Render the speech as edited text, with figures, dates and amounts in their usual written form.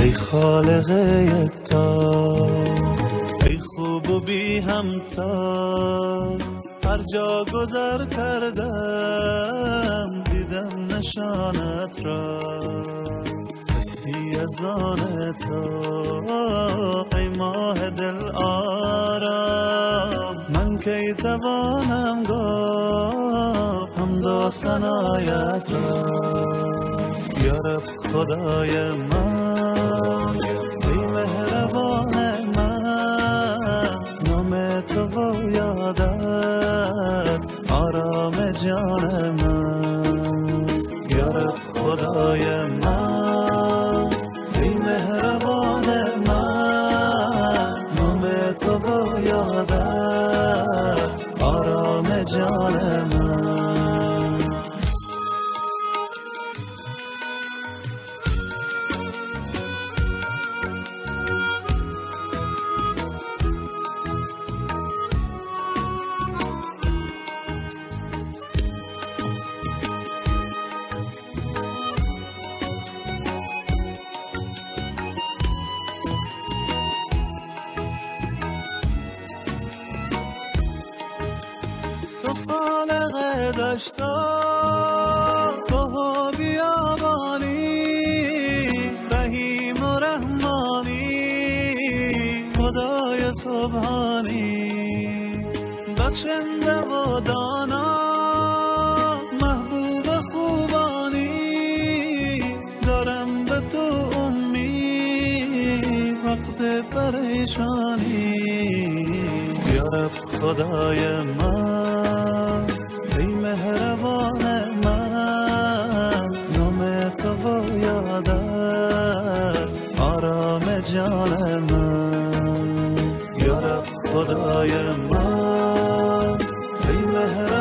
ای خالق یکتا، ای خوب و بی همتا، هر جا گذر کردم دیدم نشانت را، هستی از آن تو ای ماه دل آرام. من کی توانم گفت حمد و ثنایت را، یا رب خدای من، ای مهربان من، نام تو و یادت آرام جان من. یا رب خدای من، ای مهربان من، نام تو و یادت آرام جان من. تو خالق دشتا کوه و بیابانی، رحیم و رحمانی، خدای سبحانی، بخشنده و دانا، محبوب خوبانی، دارم به تو امید وقت پریشانی. یا رب خدای من، ای مهربان من، نام تو و یادت آرام جان من. یا رب خدای من، ای مهربان